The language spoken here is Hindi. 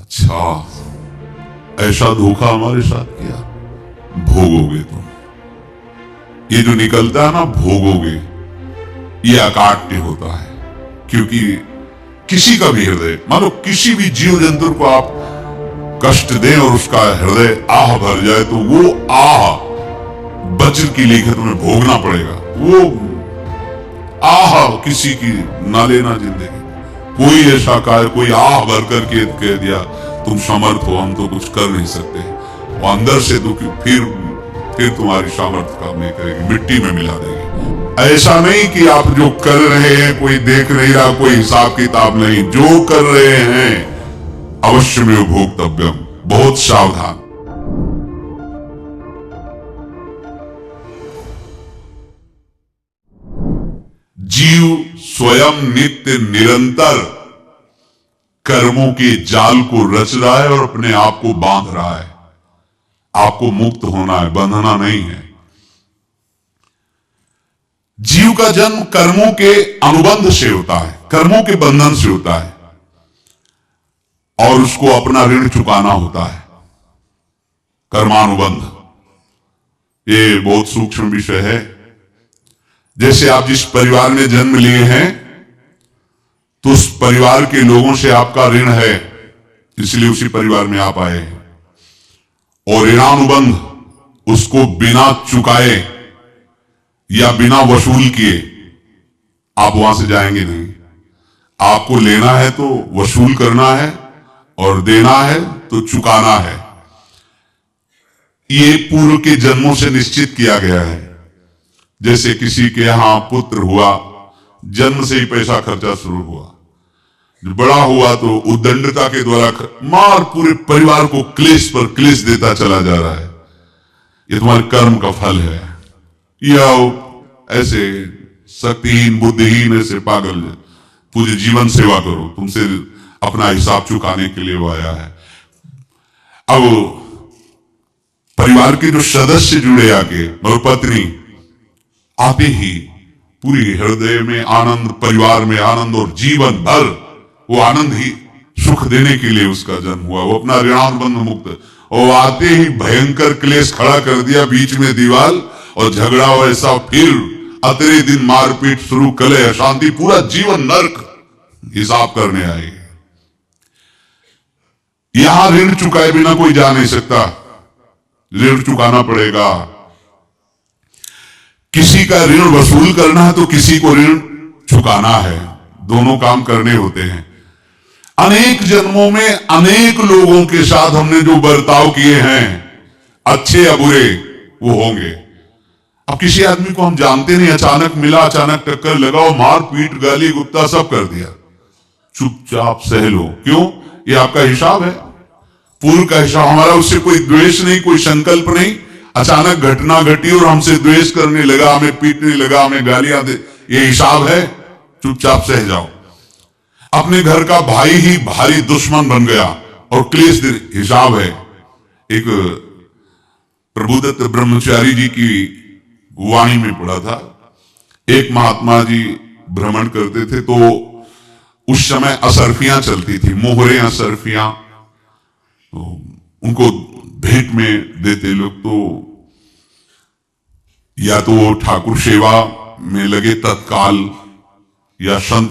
अच्छा, ऐसा धोखा हमारे साथ किया, भोगोगे तुम। ये जो निकलता है ना भोगोगे, ये अकाट्य होता है। क्योंकि किसी का भी हृदय, मानो किसी भी जीव जंतु को आप कष्ट दें और उसका हृदय आह भर जाए तो वो आह वज्र की लेकर तुम्हें भोगना पड़ेगा। वो आह किसी की ना लेना जिंदगी। कोई ऐसा कार्य, कोई आह भर करके कह दिया तुम समर्थ हो, हम तो कुछ कर नहीं सकते, वो अंदर से दुखी, फिर तुम्हारी सामर्थ्य काम नहीं करेगी, मिट्टी में मिला देगी। ऐसा नहीं कि आप जो कर रहे हैं कोई देख नहीं रहा, कोई हिसाब किताब नहीं, जो कर रहे हैं अवश्य में भोक्तव्यम। बहुत सावधान। जीव स्वयं नित्य निरंतर कर्मों के जाल को रच रहा है और अपने आप को बांध रहा है। आपको मुक्त होना है, बंधना नहीं है। जीव का जन्म कर्मों के अनुबंध से होता है, कर्मों के बंधन से होता है, और उसको अपना ऋण चुकाना होता है। कर्मानुबंध ये बहुत सूक्ष्म विषय है। जैसे आप जिस परिवार में जन्म लिए हैं तो उस परिवार के लोगों से आपका ऋण है, इसलिए उसी परिवार में आप आए हैं। और ऋणानुबंध उसको बिना चुकाए या बिना वसूल किए आप वहां से जाएंगे नहीं। आपको लेना है तो वसूल करना है और देना है तो चुकाना है। ये पूर्व के जन्मों से निश्चित किया गया है। जैसे किसी के यहां पुत्र हुआ, जन्म से ही पैसा खर्चा शुरू हुआ, बड़ा हुआ तो उद्दंडता के द्वारा मार पूरे परिवार को क्लेश पर क्लेश देता चला जा रहा है। ये तुम्हारे कर्म का फल है। या ऐसे शक्तिहीन बुद्धिहीन ऐसे पागल पूरे जीवन सेवा करो, तुमसे अपना हिसाब चुकाने के लिए वो आया है। अब परिवार के जो सदस्य जुड़े आके, और पत्नी आते ही पूरी हृदय में आनंद, परिवार में आनंद, और जीवन भर वो आनंद ही सुख देने के लिए उसका जन्म हुआ। वो अपना ऋणानुबंध मुक्त, और आते ही भयंकर क्लेश खड़ा कर दिया, बीच में दीवार और झगड़ा वैसा, फिर अतरे दिन मारपीट शुरू, कलह अशांति, पूरा जीवन नर्क हिसाब करने आए। यहां ऋण चुकाए बिना कोई जा नहीं सकता, ऋण चुकाना पड़ेगा। किसी का ऋण वसूल करना है तो किसी को ऋण चुकाना है, दोनों काम करने होते हैं। अनेक जन्मों में अनेक लोगों के साथ हमने जो बर्ताव किए हैं, अच्छे या बुरे, वो होंगे। अब किसी आदमी को हम जानते नहीं, अचानक मिला, अचानक टक्कर लगाओ, मार पीट गाली गुप्ता सब कर दिया, चुपचाप सह लो। क्यों? ये आपका हिसाब है, पूर्व का हिसाब। हमारा उससे कोई द्वेष नहीं, कोई संकल्प नहीं। अचानक घटना घटी और हमसे द्वेष करने लगा, हमें पीटने लगा, हमें गालियां दे, ये हिसाब है, चुपचाप सह जाओ। अपने घर का भाई ही भारी दुश्मन बन गया और क्लेश, हिसाब है। एक प्रभुदत्त ब्रह्मचारी जी की वाणी में पढ़ा था, एक महात्मा जी भ्रमण करते थे तो उस समय असरफियां चलती थी, मोहरे असरफियां, तो उनको भेंट में देते लोग। तो या तो ठाकुर सेवा में लगे तत्काल, या संत